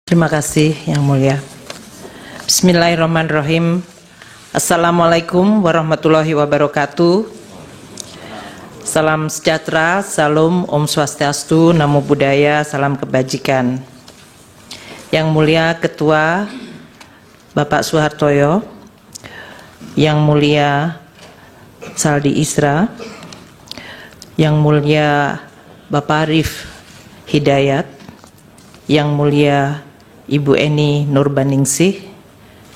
Terima kasih Yang Mulia. Bismillahirrahmanirrahim. Assalamualaikum warahmatullahi wabarakatuh. Salam sejahtera, salam Om Swastiastu, Namo Buddhaya, salam kebajikan. Yang Mulia Ketua Bapak Suhartoyo, Yang Mulia Saldi Isra, Yang Mulia Bapak Arif Hidayat, Yang Mulia Ibu Eni Nurbaningsih,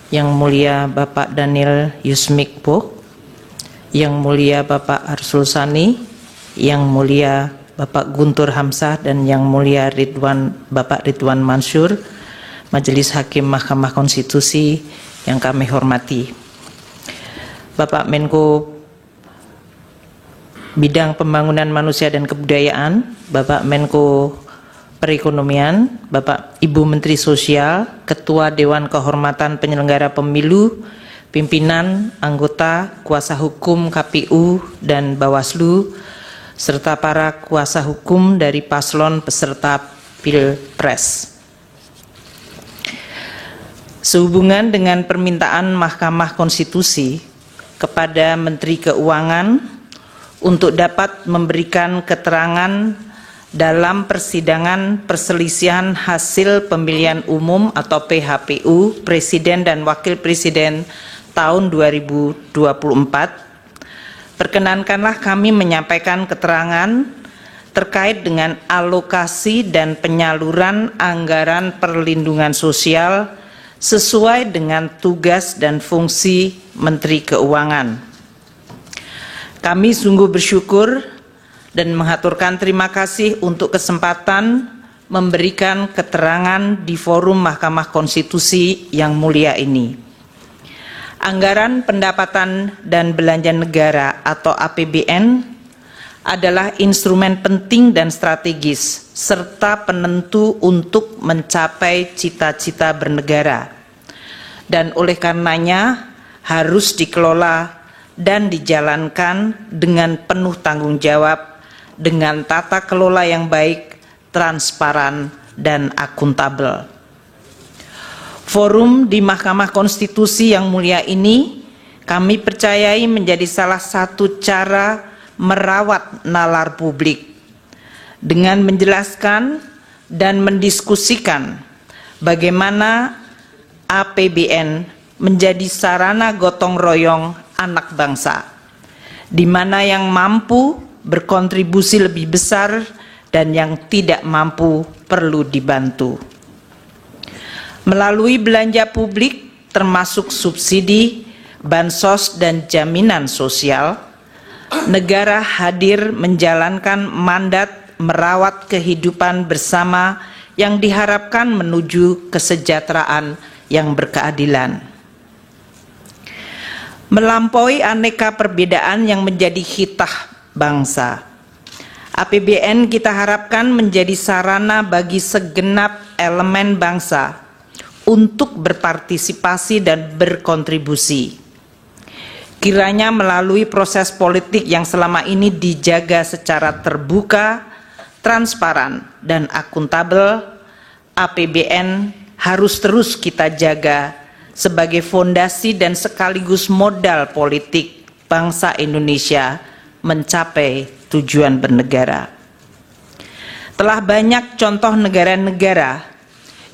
Yang Mulia Bapak Daniel Yusmikpo, Yang Mulia Bapak Arsul Sani, Yang Mulia Bapak Guntur Hamzah, dan Yang Mulia Bapak Ridwan Mansur, Majelis Hakim Mahkamah Konstitusi yang kami hormati. Bapak Menko Bidang Pembangunan Manusia dan Kebudayaan, Bapak Menko Perekonomian, Bapak Ibu Menteri Sosial, Ketua Dewan Kehormatan Penyelenggara Pemilu, pimpinan, anggota, kuasa hukum KPU dan Bawaslu, serta para kuasa hukum dari paslon peserta Pilpres. Sehubungan dengan permintaan Mahkamah Konstitusi kepada Menteri Keuangan untuk dapat memberikan keterangan dalam persidangan perselisihan hasil pemilihan umum atau PHPU Presiden dan Wakil Presiden tahun 2024, perkenankanlah kami menyampaikan keterangan terkait dengan alokasi dan penyaluran anggaran perlindungan sosial sesuai dengan tugas dan fungsi Menteri Keuangan. Kami sungguh bersyukur dan mengaturkan terima kasih untuk kesempatan memberikan keterangan di forum Mahkamah Konstitusi yang mulia ini. Anggaran pendapatan dan belanja negara atau APBN adalah instrumen penting dan strategis serta penentu untuk mencapai cita-cita bernegara, dan oleh karenanya harus dikelola dan dijalankan dengan penuh tanggung jawab dengan tata kelola yang baik, transparan, dan akuntabel. Forum di Mahkamah Konstitusi yang mulia ini kami percayai menjadi salah satu cara merawat nalar publik dengan menjelaskan dan mendiskusikan bagaimana APBN menjadi sarana gotong royong anak bangsa, di mana yang mampu berkontribusi lebih besar dan yang tidak mampu perlu dibantu. Melalui belanja publik termasuk subsidi, bansos, dan jaminan sosial, negara hadir menjalankan mandat merawat kehidupan bersama yang diharapkan menuju kesejahteraan yang berkeadilan. Melampaui aneka perbedaan yang menjadi hitah bangsa, APBN kita harapkan menjadi sarana bagi segenap elemen bangsa untuk berpartisipasi dan berkontribusi. Kiranya melalui proses politik yang selama ini dijaga secara terbuka, transparan, dan akuntabel, APBN harus terus kita jaga sebagai fondasi dan sekaligus modal politik bangsa Indonesia mencapai tujuan bernegara. Telah banyak contoh negara-negara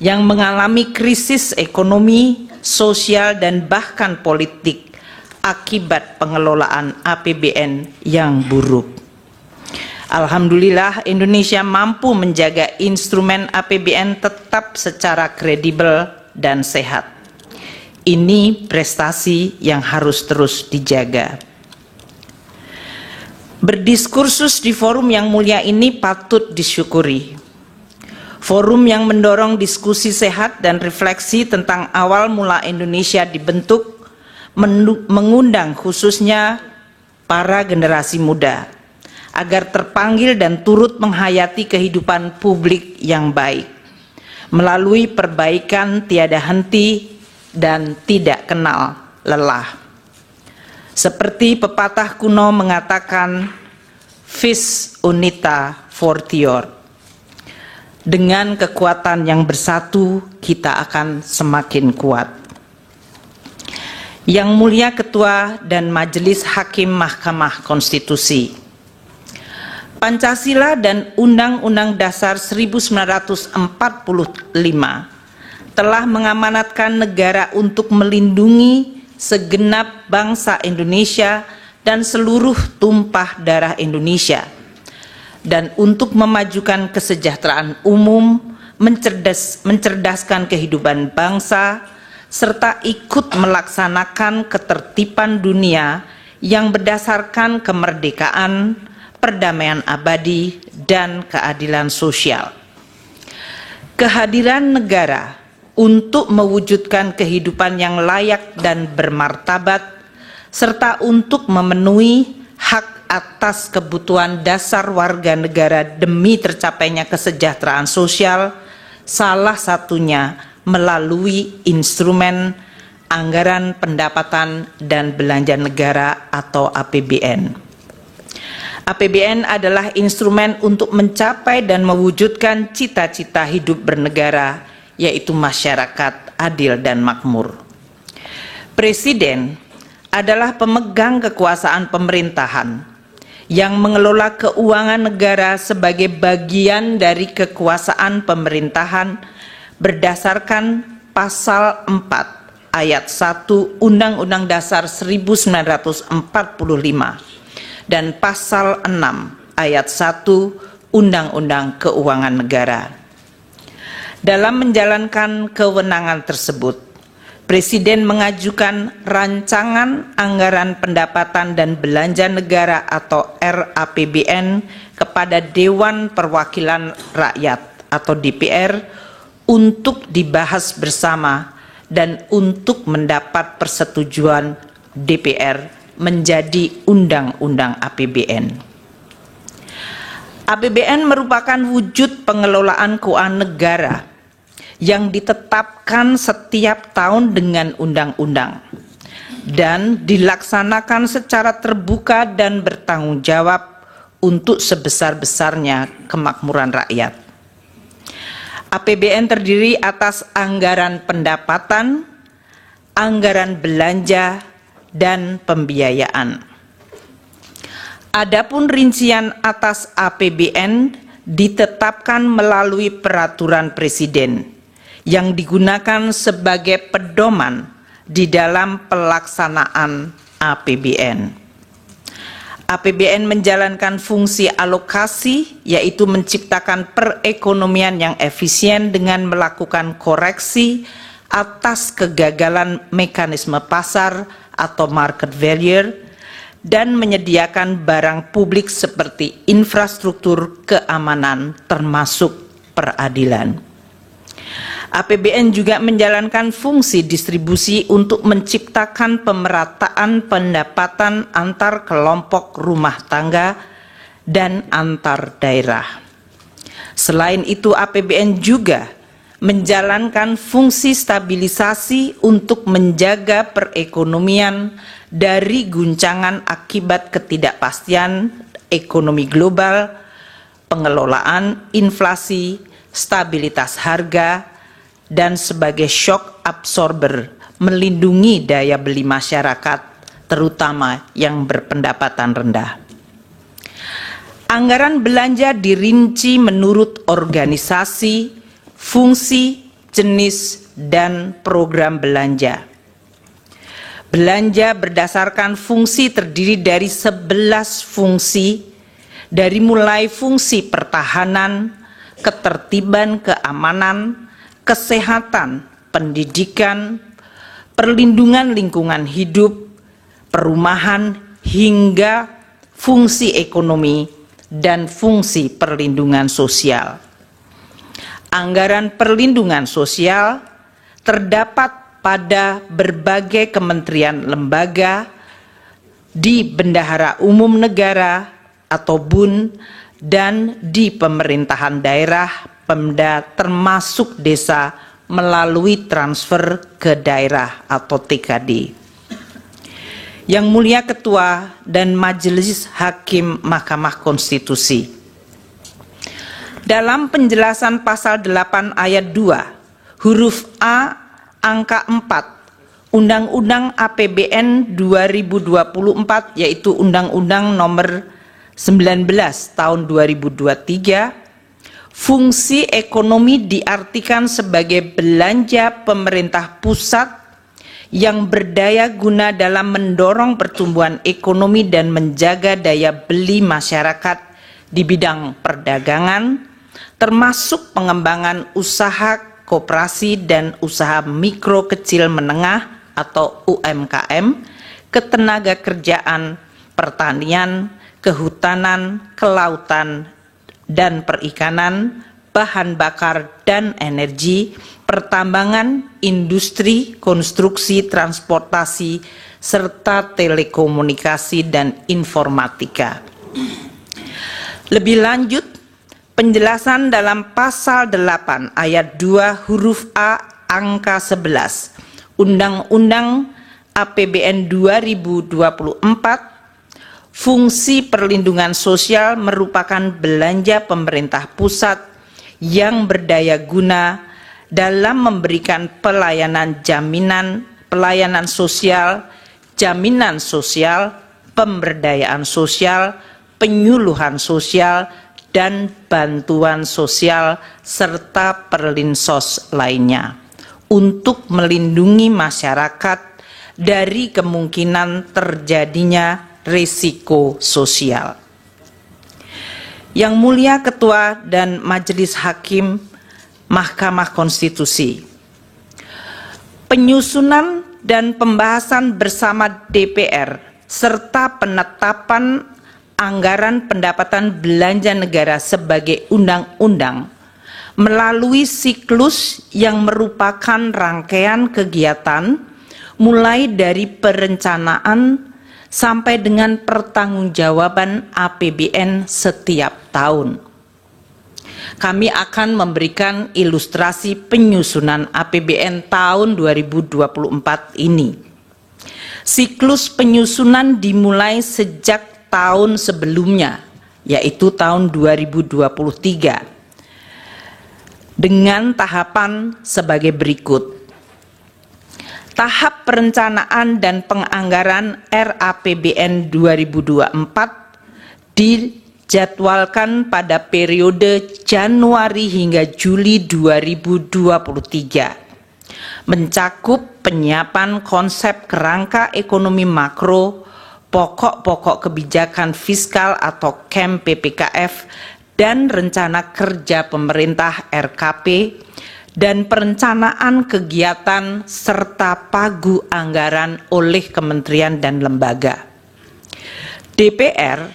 yang mengalami krisis ekonomi, sosial, dan bahkan politik akibat pengelolaan APBN yang buruk. Alhamdulillah, Indonesia mampu menjaga instrumen APBN tetap secara kredibel dan sehat. Ini prestasi yang harus terus dijaga. Berdiskursus di forum yang mulia ini patut disyukuri. Forum yang mendorong diskusi sehat dan refleksi tentang awal mula Indonesia dibentuk, mengundang khususnya para generasi muda agar terpanggil dan turut menghayati kehidupan publik yang baik melalui perbaikan tiada henti dan tidak kenal lelah. Seperti pepatah kuno mengatakan, vis unita fortior. Dengan kekuatan yang bersatu, kita akan semakin kuat. Yang Mulia Ketua dan Majelis Hakim Mahkamah Konstitusi, Pancasila dan Undang-Undang Dasar 1945 telah mengamanatkan negara untuk melindungi segenap bangsa Indonesia dan seluruh tumpah darah Indonesia, dan untuk memajukan kesejahteraan umum, mencerdaskan kehidupan bangsa, serta ikut melaksanakan ketertiban dunia yang berdasarkan kemerdekaan, perdamaian abadi, dan keadilan sosial. Kehadiran negara untuk mewujudkan kehidupan yang layak dan bermartabat, serta untuk memenuhi hak atas kebutuhan dasar warga negara demi tercapainya kesejahteraan sosial, salah satunya melalui instrumen anggaran pendapatan dan belanja negara atau APBN. APBN adalah instrumen untuk mencapai dan mewujudkan cita-cita hidup bernegara, yaitu masyarakat adil dan makmur. Presiden adalah pemegang kekuasaan pemerintahan yang mengelola keuangan negara sebagai bagian dari kekuasaan pemerintahan berdasarkan pasal 4 ayat 1 Undang-Undang Dasar 1945 dan pasal 6 ayat 1 Undang-Undang Keuangan Negara. Dalam menjalankan kewenangan tersebut, Presiden mengajukan rancangan anggaran pendapatan dan belanja negara atau RAPBN kepada Dewan Perwakilan Rakyat atau DPR untuk dibahas bersama dan untuk mendapat persetujuan DPR menjadi Undang-Undang APBN. APBN merupakan wujud pengelolaan keuangan negara yang ditetapkan setiap tahun dengan undang-undang dan dilaksanakan secara terbuka dan bertanggung jawab untuk sebesar-besarnya kemakmuran rakyat. APBN terdiri atas anggaran pendapatan, anggaran belanja, dan pembiayaan. Adapun rincian atas APBN ditetapkan melalui peraturan Presiden yang digunakan sebagai pedoman di dalam pelaksanaan APBN. APBN menjalankan fungsi alokasi, yaitu menciptakan perekonomian yang efisien dengan melakukan koreksi atas kegagalan mekanisme pasar atau market failure, dan menyediakan barang publik seperti infrastruktur keamanan termasuk peradilan. APBN juga menjalankan fungsi distribusi untuk menciptakan pemerataan pendapatan antar kelompok rumah tangga dan antar daerah. Selain itu, APBN juga menjalankan fungsi stabilisasi untuk menjaga perekonomian dari guncangan akibat ketidakpastian ekonomi global, pengelolaan inflasi, stabilitas harga, dan sebagai shock absorber melindungi daya beli masyarakat, terutama yang berpendapatan rendah. Anggaran belanja dirinci menurut organisasi, fungsi, jenis, dan program belanja. Belanja berdasarkan fungsi terdiri dari 11 fungsi, dari mulai fungsi pertahanan, ketertiban keamanan, kesehatan, pendidikan, perlindungan lingkungan hidup, perumahan, hingga fungsi ekonomi dan fungsi perlindungan sosial. Anggaran perlindungan sosial terdapat pada berbagai kementerian lembaga, di Bendahara Umum Negara atau BUN, dan di pemerintahan daerah Pemda termasuk desa melalui transfer ke daerah atau TKD. Yang Mulia Ketua dan Majelis Hakim Mahkamah Konstitusi, Dalam penjelasan pasal 8 ayat 2, huruf A angka 4, Undang-Undang APBN 2024, yaitu Undang-Undang nomor 19 tahun 2023, fungsi ekonomi diartikan sebagai belanja pemerintah pusat yang berdaya guna dalam mendorong pertumbuhan ekonomi dan menjaga daya beli masyarakat di bidang perdagangan, termasuk pengembangan usaha koperasi dan usaha mikro kecil menengah atau UMKM, ketenaga kerjaan, pertanian, kehutanan, kelautan, dan perikanan, bahan bakar dan energi, pertambangan, industri, konstruksi, transportasi, serta telekomunikasi dan informatika. Lebih lanjut, penjelasan dalam pasal 8 ayat 2 huruf A angka 11 Undang-Undang APBN 2024, fungsi perlindungan sosial merupakan belanja pemerintah pusat yang berdaya guna dalam memberikan pelayanan sosial, jaminan sosial, pemberdayaan sosial, penyuluhan sosial, dan bantuan sosial serta perlinsos lainnya untuk melindungi masyarakat dari kemungkinan terjadinya risiko sosial. Yang Mulia Ketua dan Majelis Hakim Mahkamah Konstitusi, penyusunan dan pembahasan bersama DPR serta penetapan anggaran pendapatan belanja negara sebagai undang-undang melalui siklus yang merupakan rangkaian kegiatan mulai dari perencanaan sampai dengan pertanggungjawaban APBN setiap tahun. Kami akan memberikan ilustrasi penyusunan APBN tahun 2024 ini. Siklus penyusunan dimulai sejak tahun sebelumnya, yaitu tahun 2023, dengan tahapan sebagai berikut. Tahap perencanaan dan penganggaran RAPBN 2024 dijadwalkan pada periode Januari hingga Juli 2023, mencakup penyiapan konsep kerangka ekonomi makro, pokok-pokok kebijakan fiskal atau KEM PPKF, dan rencana kerja pemerintah RKP, dan perencanaan kegiatan serta pagu anggaran oleh kementerian dan lembaga. DPR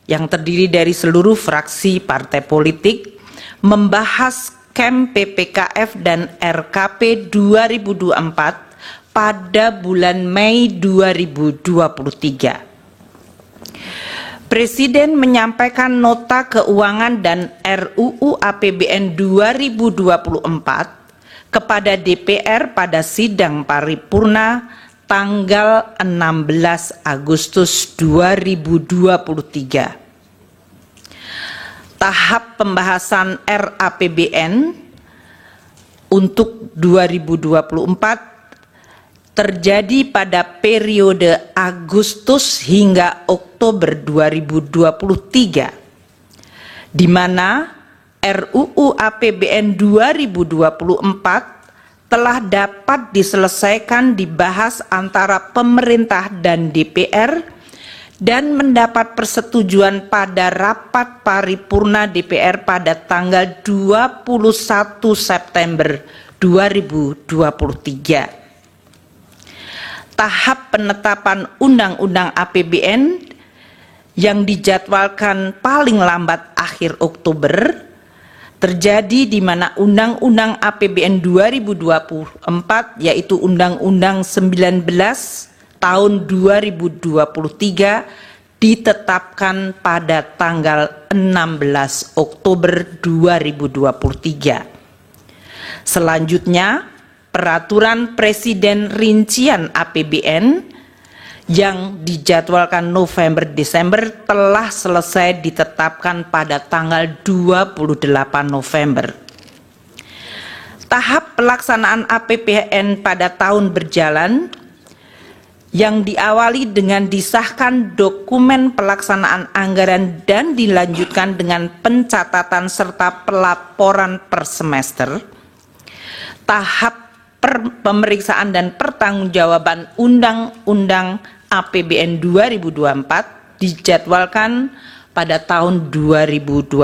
yang terdiri dari seluruh fraksi partai politik membahas KEM PPKF dan RKP 2024 pada bulan Mei 2023. Presiden menyampaikan nota keuangan dan RUU APBN 2024 kepada DPR pada sidang paripurna tanggal 16 Agustus 2023. Tahap pembahasan RAPBN untuk 2024 terjadi pada periode Agustus hingga Oktober 2023, di mana RUU APBN 2024 telah dapat diselesaikan dibahas antara pemerintah dan DPR dan mendapat persetujuan pada rapat paripurna DPR pada tanggal 21 September 2023. Tahap penetapan Undang-Undang APBN yang dijadwalkan paling lambat akhir Oktober terjadi di mana Undang-Undang APBN 2024 yaitu Undang-Undang 19 tahun 2023 ditetapkan pada tanggal 16 Oktober 2023. Selanjutnya, Peraturan Presiden Rincian APBN yang dijadwalkan November-Desember telah selesai ditetapkan pada tanggal 28 November. Tahap pelaksanaan APBN pada tahun berjalan yang diawali dengan disahkan dokumen pelaksanaan anggaran dan dilanjutkan dengan pencatatan serta pelaporan per semester. Tahap pemeriksaan dan pertanggungjawaban Undang-Undang APBN 2024 dijadwalkan pada tahun 2025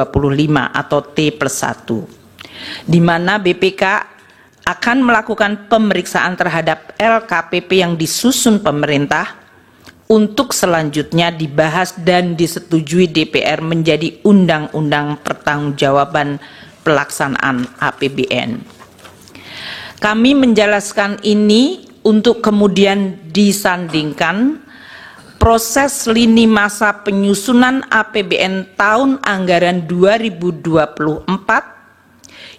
atau T+1, di mana BPK akan melakukan pemeriksaan terhadap LKPP yang disusun pemerintah untuk selanjutnya dibahas dan disetujui DPR menjadi Undang-Undang Pertanggungjawaban Pelaksanaan APBN. Kami menjelaskan ini untuk kemudian disandingkan proses lini masa penyusunan APBN tahun anggaran 2024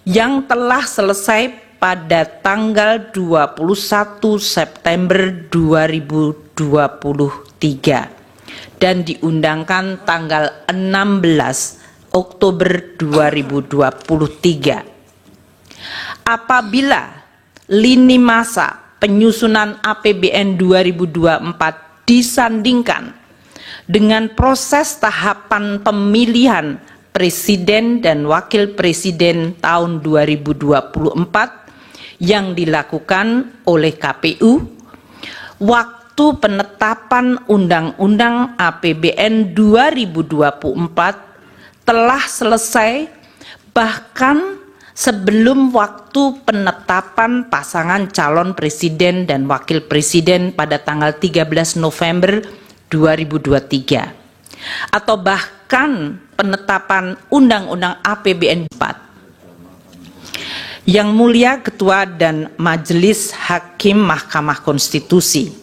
yang telah selesai pada tanggal 21 September 2023 dan diundangkan tanggal 16 Oktober 2023. Apabila lini masa penyusunan APBN 2024 disandingkan dengan proses tahapan pemilihan Presiden dan Wakil Presiden tahun 2024 yang dilakukan oleh KPU, waktu penetapan Undang-Undang APBN 2024 telah selesai bahkan sebelum waktu penetapan pasangan calon presiden dan wakil presiden pada tanggal 13 November 2023 atau bahkan penetapan Undang-Undang APBN 4. Yang Mulia Ketua dan Majelis Hakim Mahkamah Konstitusi,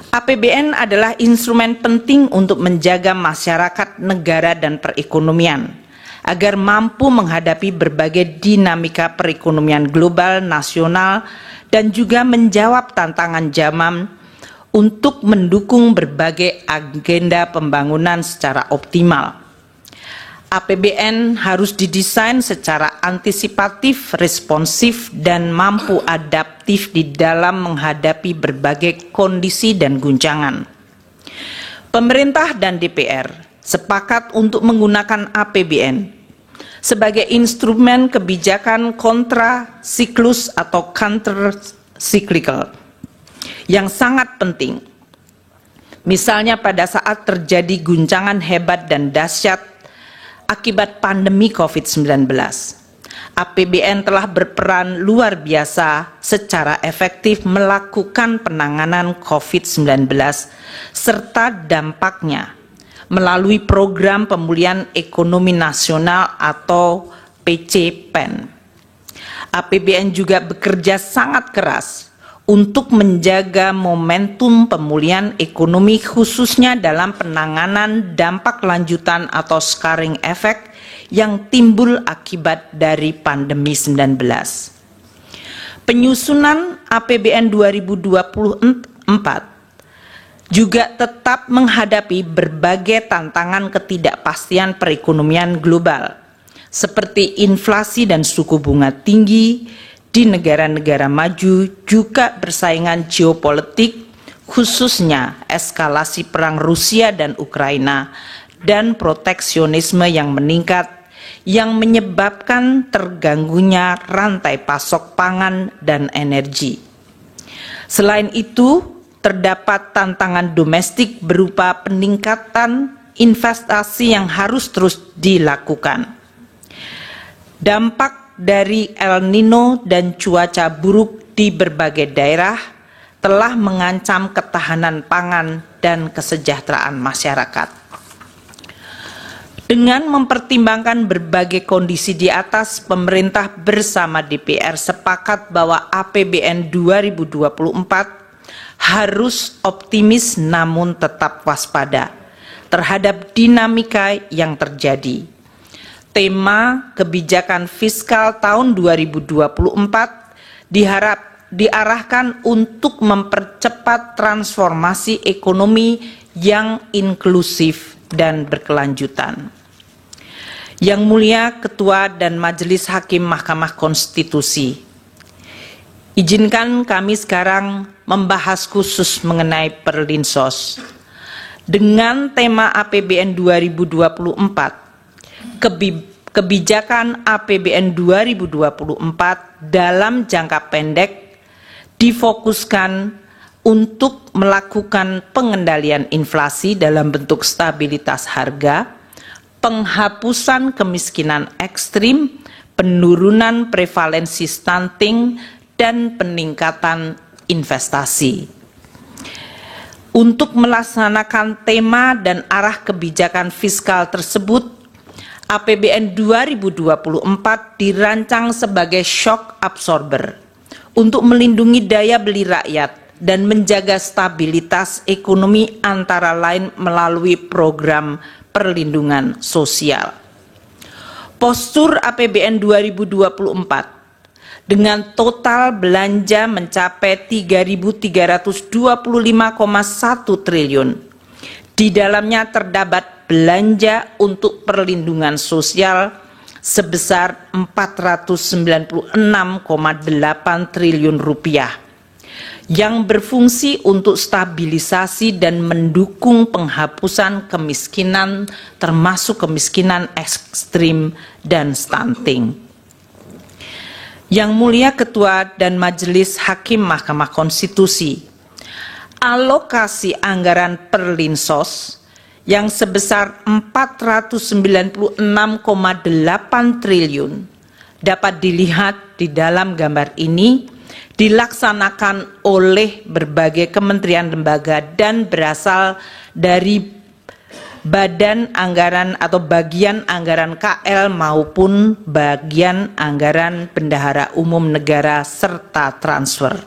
APBN adalah instrumen penting untuk menjaga masyarakat, negara, dan perekonomian agar mampu menghadapi berbagai dinamika perekonomian global, nasional, dan juga menjawab tantangan zaman untuk mendukung berbagai agenda pembangunan secara optimal. APBN harus didesain secara antisipatif, responsif, dan mampu adaptif di dalam menghadapi berbagai kondisi dan guncangan. Pemerintah dan DPR sepakat untuk menggunakan APBN sebagai instrumen kebijakan kontra siklus atau counter cyclical yang sangat penting. Misalnya pada saat terjadi guncangan hebat dan dahsyat akibat pandemi COVID-19, APBN telah berperan luar biasa secara efektif melakukan penanganan COVID-19 serta dampaknya melalui program pemulihan ekonomi nasional atau PCPEN. APBN juga bekerja sangat keras untuk menjaga momentum pemulihan ekonomi khususnya dalam penanganan dampak lanjutan atau scarring effect yang timbul akibat dari pandemi 19. Penyusunan APBN 2024 juga tetap menghadapi berbagai tantangan ketidakpastian perekonomian global seperti inflasi dan suku bunga tinggi di negara-negara maju, juga persaingan geopolitik khususnya eskalasi perang Rusia dan Ukraina dan proteksionisme yang meningkat yang menyebabkan terganggunya rantai pasok pangan dan energi. Selain itu, terdapat tantangan domestik berupa peningkatan investasi yang harus terus dilakukan. Dampak dari El Nino dan cuaca buruk di berbagai daerah telah mengancam ketahanan pangan dan kesejahteraan masyarakat. Dengan mempertimbangkan berbagai kondisi di atas, pemerintah bersama DPR sepakat bahwa APBN 2024 harus optimis namun tetap waspada terhadap dinamika yang terjadi. Tema kebijakan fiskal tahun 2024 diarahkan untuk mempercepat transformasi ekonomi yang inklusif dan berkelanjutan. Yang Mulia Ketua dan Majelis Hakim Mahkamah Konstitusi, izinkan kami sekarang membahas khusus mengenai Perlinsos. Dengan tema APBN 2024, kebijakan APBN 2024 dalam jangka pendek difokuskan untuk melakukan pengendalian inflasi dalam bentuk stabilitas harga, penghapusan kemiskinan ekstrim, penurunan prevalensi stunting, dan peningkatan investasi. Untuk melaksanakan tema dan arah kebijakan fiskal tersebut, APBN 2024 dirancang sebagai shock absorber untuk melindungi daya beli rakyat dan menjaga stabilitas ekonomi antara lain melalui program perlindungan sosial. Postur APBN 2024 dengan total belanja mencapai 3.325,1 triliun. Di dalamnya terdapat belanja untuk perlindungan sosial sebesar 496,8 triliun rupiah yang berfungsi untuk stabilisasi dan mendukung penghapusan kemiskinan termasuk kemiskinan ekstrim dan stunting. Yang Mulia Ketua dan Majelis Hakim Mahkamah Konstitusi, alokasi anggaran Perlinsos yang sebesar 496,8 triliun dapat dilihat di dalam gambar ini dilaksanakan oleh berbagai kementerian lembaga dan berasal dari badan anggaran atau bagian anggaran KL maupun bagian anggaran bendahara umum negara serta transfer.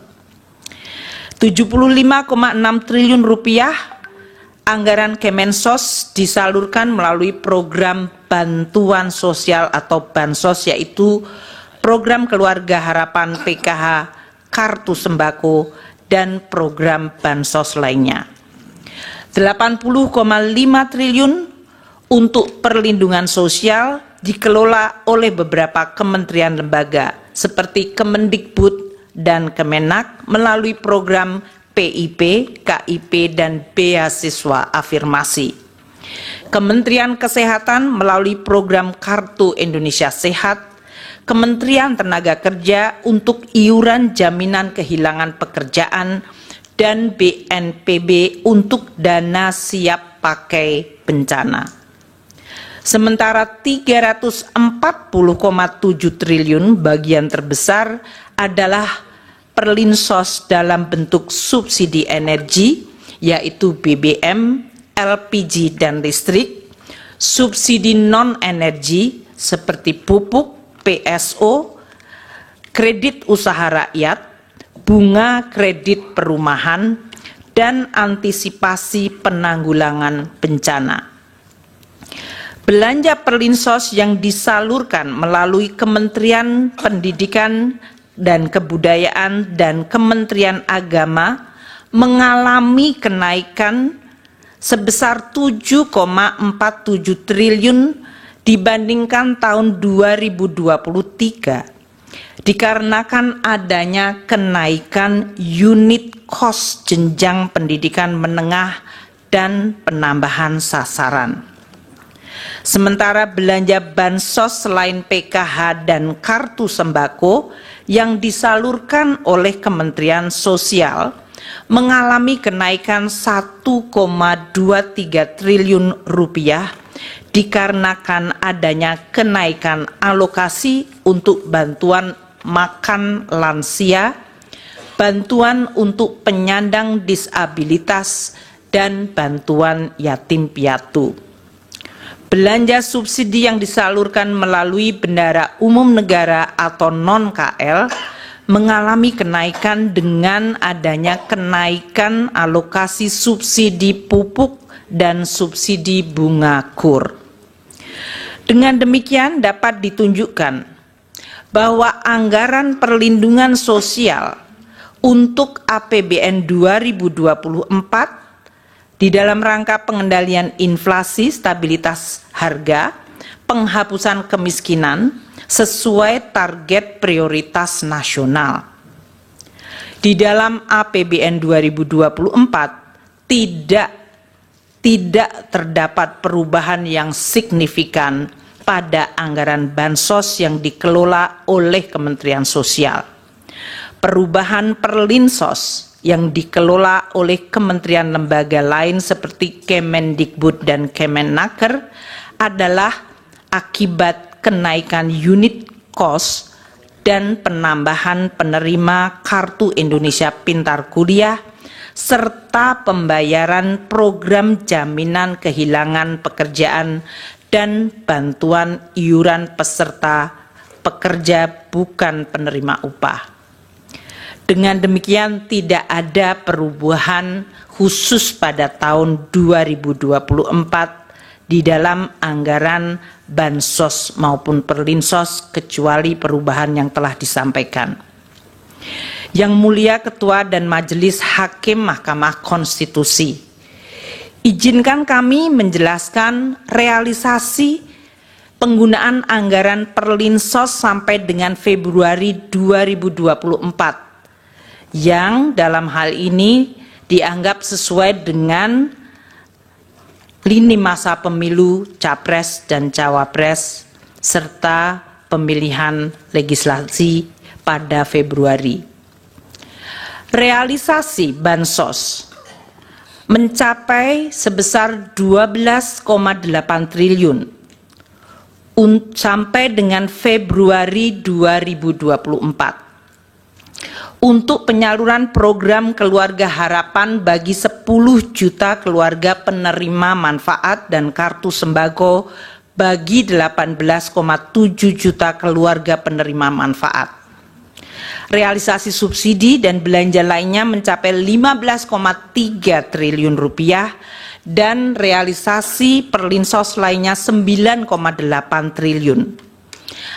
75,6 triliun rupiah anggaran Kemensos disalurkan melalui program bantuan sosial atau bansos, yaitu program Keluarga Harapan PKH, Kartu Sembako, dan program bansos lainnya. 80,5 triliun untuk perlindungan sosial dikelola oleh beberapa kementerian lembaga seperti Kemendikbud dan Kemenak melalui program PIP, KIP, dan beasiswa afirmasi. Kementerian Kesehatan melalui program Kartu Indonesia Sehat, Kementerian Tenaga Kerja untuk iuran jaminan kehilangan pekerjaan, dan BNPB untuk dana siap pakai bencana. Sementara 340,7 triliun bagian terbesar adalah Perlinsos dalam bentuk subsidi energi, yaitu BBM, LPG, dan listrik, subsidi non-energi seperti pupuk, PSO, kredit usaha rakyat, bunga kredit perumahan, dan antisipasi penanggulangan bencana. Belanja Perlinsos yang disalurkan melalui Kementerian Pendidikan dan Kebudayaan dan Kementerian Agama mengalami kenaikan sebesar 7,47 triliun dibandingkan tahun 2023. Dikarenakan adanya kenaikan unit cost jenjang pendidikan menengah dan penambahan sasaran. Sementara belanja bansos selain PKH dan kartu sembako yang disalurkan oleh Kementerian Sosial mengalami kenaikan 1,23 triliun rupiah dikarenakan adanya kenaikan alokasi untuk bantuan makan lansia, bantuan untuk penyandang disabilitas, dan bantuan yatim piatu. Belanja subsidi yang disalurkan melalui bendahara umum negara atau non-KL mengalami kenaikan dengan adanya kenaikan alokasi subsidi pupuk dan subsidi bunga KUR. Dengan demikian dapat ditunjukkan bahwa anggaran perlindungan sosial untuk APBN 2024 di dalam rangka pengendalian inflasi, stabilitas harga, penghapusan kemiskinan sesuai target prioritas nasional. Di dalam APBN 2024 tidak terdapat perubahan yang signifikan pada anggaran bansos yang dikelola oleh Kementerian Sosial. Perubahan perlinsos yang dikelola oleh kementerian lembaga lain seperti Kemendikbud dan Kemenaker adalah akibat kenaikan unit cost dan penambahan penerima Kartu Indonesia Pintar Kuliah serta pembayaran program jaminan kehilangan pekerjaan dan bantuan iuran peserta pekerja bukan penerima upah. Dengan demikian tidak ada perubahan khusus pada tahun 2024 di dalam anggaran bansos maupun perlinsos kecuali perubahan yang telah disampaikan. Yang Mulia Ketua dan Majelis Hakim Mahkamah Konstitusi, izinkan kami menjelaskan realisasi penggunaan anggaran perlinsos sampai dengan Februari 2024 yang dalam hal ini dianggap sesuai dengan lini masa pemilu Capres dan Cawapres serta pemilihan legislasi pada Februari. Realisasi bansos mencapai sebesar 12,8 triliun sampai dengan Februari 2024. Untuk penyaluran program Keluarga Harapan bagi 10 juta keluarga penerima manfaat dan kartu sembako bagi 18,7 juta keluarga penerima manfaat. Realisasi subsidi dan belanja lainnya mencapai 15,3 triliun rupiah dan realisasi perlinsos lainnya 9,8 triliun.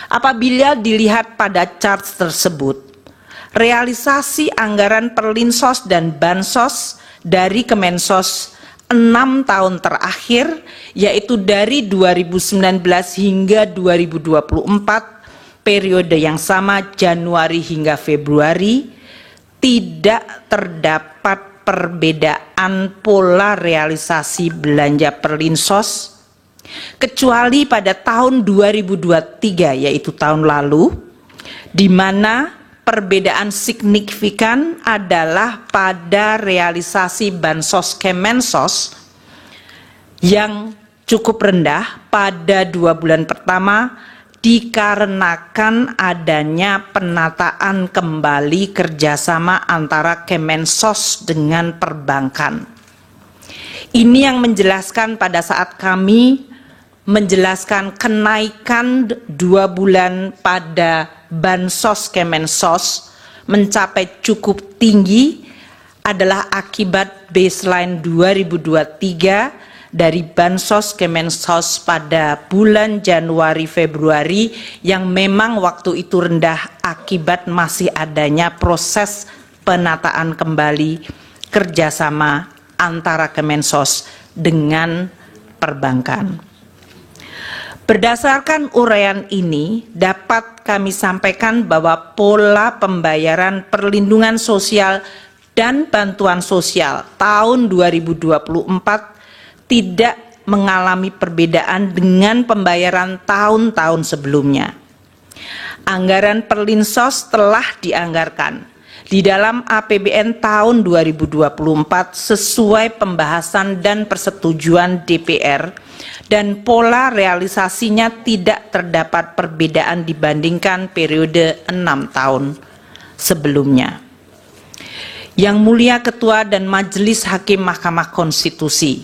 Apabila dilihat pada chart tersebut, realisasi anggaran perlinsos dan bansos dari Kemensos 6 tahun terakhir, yaitu dari 2019 hingga 2024, periode yang sama Januari hingga Februari, tidak terdapat perbedaan pola realisasi belanja perlinsos, kecuali pada tahun 2023, yaitu tahun lalu, di mana perbedaan signifikan adalah pada realisasi bansos Kemensos yang cukup rendah pada 2 bulan pertama dikarenakan adanya penataan kembali kerjasama antara Kemensos dengan perbankan. Ini yang menjelaskan pada saat kami menjelaskan kenaikan 2 bulan pada bansos Kemensos mencapai cukup tinggi adalah akibat baseline 2023 dari bansos Kemensos pada bulan Januari Februari yang memang waktu itu rendah akibat masih adanya proses penataan kembali kerjasama antara Kemensos dengan perbankan. Berdasarkan uraian ini, dapat kami sampaikan bahwa pola pembayaran perlindungan sosial dan bantuan sosial tahun 2024 tidak mengalami perbedaan dengan pembayaran tahun-tahun sebelumnya. Anggaran perlinsos telah dianggarkan di dalam APBN tahun 2024 sesuai pembahasan dan persetujuan DPR, dan pola realisasinya tidak terdapat perbedaan dibandingkan periode 6 tahun sebelumnya. Yang Mulia Ketua dan Majelis Hakim Mahkamah Konstitusi,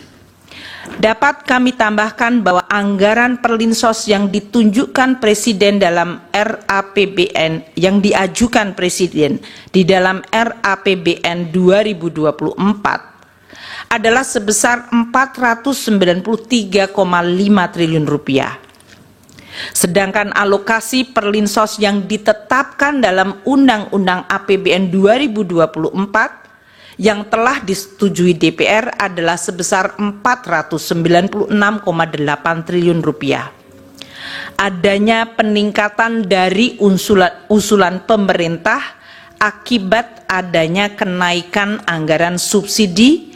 dapat kami tambahkan bahwa anggaran perlinsos yang ditunjukkan Presiden dalam RAPBN yang diajukan Presiden di dalam RAPBN 2024 adalah sebesar 493,5 triliun rupiah. Sedangkan alokasi perlinsos yang ditetapkan dalam Undang-Undang APBN 2024 yang telah disetujui DPR adalah sebesar 496,8 triliun rupiah. Adanya peningkatan dari usulan pemerintah akibat adanya kenaikan anggaran subsidi,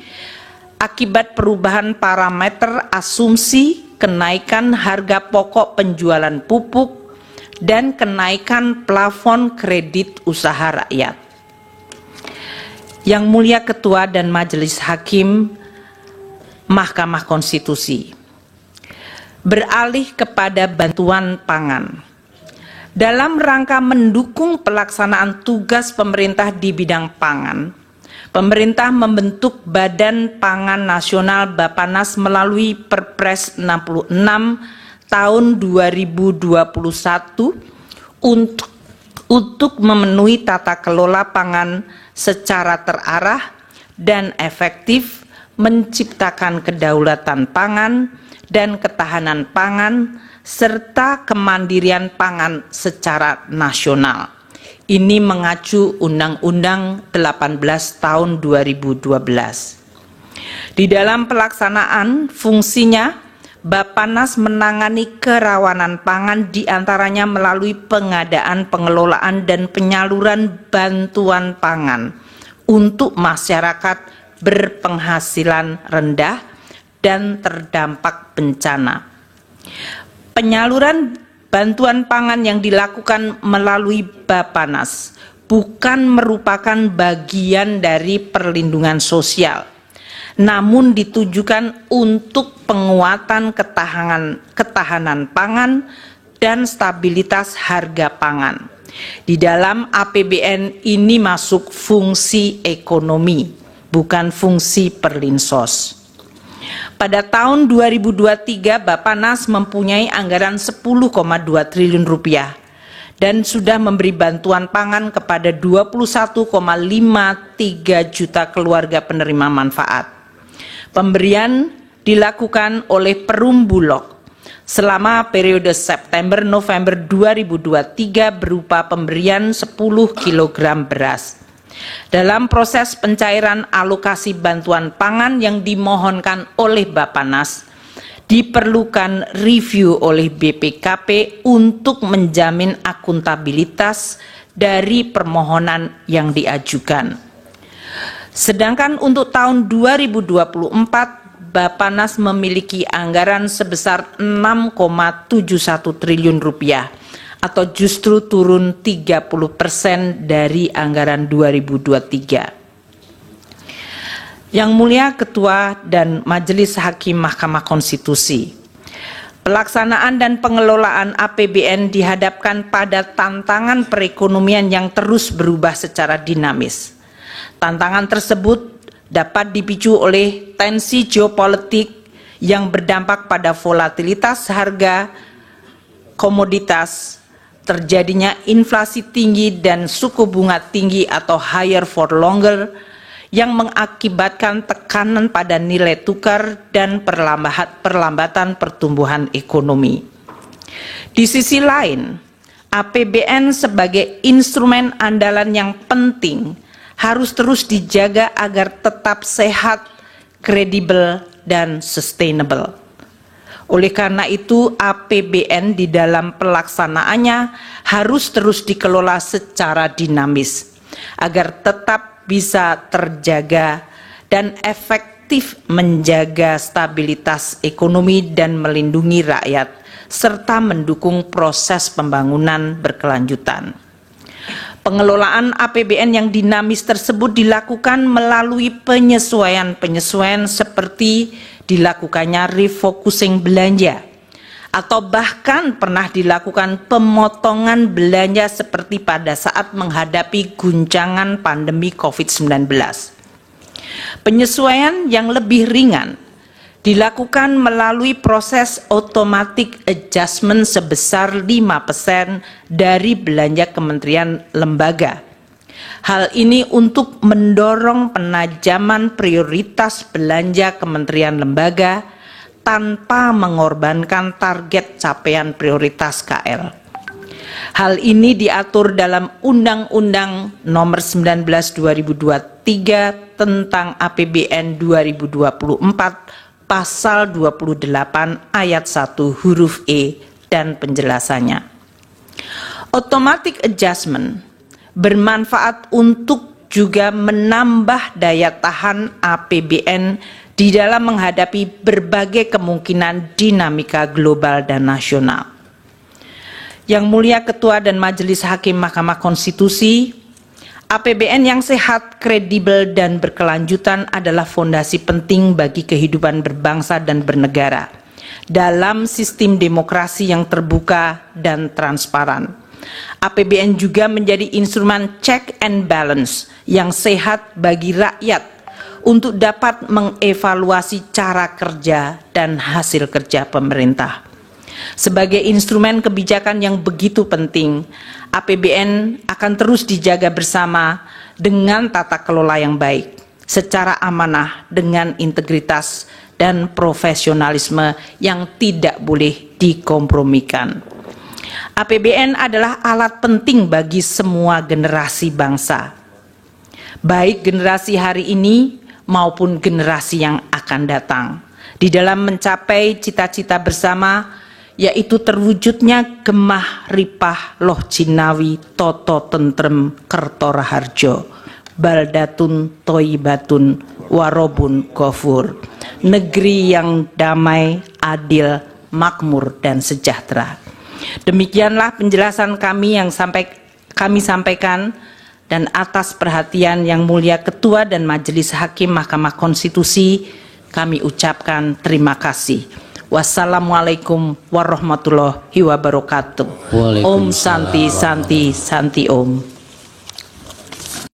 akibat perubahan parameter asumsi, kenaikan harga pokok penjualan pupuk, dan kenaikan plafon kredit usaha rakyat. Yang Mulia Ketua dan Majelis Hakim Mahkamah Konstitusi, beralih kepada bantuan pangan. Dalam rangka mendukung pelaksanaan tugas pemerintah di bidang pangan, pemerintah membentuk Badan Pangan Nasional Bappenas melalui Perpres 66 tahun 2021 untuk memenuhi tata kelola pangan secara terarah dan efektif, menciptakan kedaulatan pangan dan ketahanan pangan, serta kemandirian pangan secara nasional. Ini mengacu Undang-Undang 18 tahun 2012. Di dalam pelaksanaan fungsinya, Bappenas menangani kerawanan pangan diantaranya melalui pengadaan, pengelolaan, dan penyaluran bantuan pangan untuk masyarakat berpenghasilan rendah dan terdampak bencana. Penyaluran bantuan pangan yang dilakukan melalui Bappenas bukan merupakan bagian dari perlindungan sosial, namun ditujukan untuk penguatan ketahanan pangan dan stabilitas harga pangan. Di dalam APBN ini masuk fungsi ekonomi, bukan fungsi perlinsos. Pada tahun 2023, Bappenas mempunyai anggaran 10,2 triliun rupiah dan sudah memberi bantuan pangan kepada 21,53 juta keluarga penerima manfaat. Pemberian dilakukan oleh Perum Bulog selama periode September-November 2023 berupa pemberian 10 kg beras. Dalam proses pencairan alokasi bantuan pangan yang dimohonkan oleh Bappenas, diperlukan review oleh BPKP untuk menjamin akuntabilitas dari permohonan yang diajukan. Sedangkan untuk tahun 2024, Bappenas memiliki anggaran sebesar 6,71 triliun rupiah, atau justru turun 30% dari anggaran 2023. Yang Mulia Ketua dan Majelis Hakim Mahkamah Konstitusi, pelaksanaan dan pengelolaan APBN dihadapkan pada tantangan perekonomian yang terus berubah secara dinamis. Tantangan tersebut dapat dipicu oleh tensi geopolitik yang berdampak pada volatilitas harga komoditas, terjadinya inflasi tinggi dan suku bunga tinggi atau higher for longer yang mengakibatkan tekanan pada nilai tukar dan perlambatan pertumbuhan ekonomi. Di sisi lain, APBN sebagai instrumen andalan yang penting harus terus dijaga agar tetap sehat, kredibel, dan sustainable. Oleh karena itu, APBN di dalam pelaksanaannya harus terus dikelola secara dinamis agar tetap bisa terjaga dan efektif menjaga stabilitas ekonomi dan melindungi rakyat serta mendukung proses pembangunan berkelanjutan. Pengelolaan APBN yang dinamis tersebut dilakukan melalui penyesuaian-penyesuaian seperti dilakukannya refocusing belanja, atau bahkan pernah dilakukan pemotongan belanja seperti pada saat menghadapi guncangan pandemi COVID-19. Penyesuaian yang lebih ringan dilakukan melalui proses automatic adjustment sebesar 5% dari belanja kementerian lembaga. Hal ini untuk mendorong penajaman prioritas belanja kementerian lembaga tanpa mengorbankan target capaian prioritas KL. Hal ini diatur dalam Undang-Undang Nomor 19 2023 tentang APBN 2024 Pasal 28 Ayat 1 huruf E dan penjelasannya. Automatic adjustment bermanfaat untuk juga menambah daya tahan APBN di dalam menghadapi berbagai kemungkinan dinamika global dan nasional. Yang Mulia Ketua dan Majelis Hakim Mahkamah Konstitusi, APBN yang sehat, kredibel, dan berkelanjutan adalah fondasi penting bagi kehidupan berbangsa dan bernegara dalam sistem demokrasi yang terbuka dan transparan. APBN juga menjadi instrumen check and balance yang sehat bagi rakyat untuk dapat mengevaluasi cara kerja dan hasil kerja pemerintah. Sebagai instrumen kebijakan yang begitu penting, APBN akan terus dijaga bersama dengan tata kelola yang baik, secara amanah dengan integritas dan profesionalisme yang tidak boleh dikompromikan. APBN adalah alat penting bagi semua generasi bangsa, baik generasi hari ini maupun generasi yang akan datang, di dalam mencapai cita-cita bersama, yaitu terwujudnya gemah ripah loh jinawi toto tentrem kerto raharjo, baldatun toibatun warobun gofur, negeri yang damai, adil, makmur, dan sejahtera. Demikianlah penjelasan kami yang kami sampaikan, dan atas perhatian Yang Mulia Ketua dan Majelis Hakim Mahkamah Konstitusi, kami ucapkan terima kasih. Wassalamualaikum warahmatullahi wabarakatuh. Om Santi Santi Santi Om.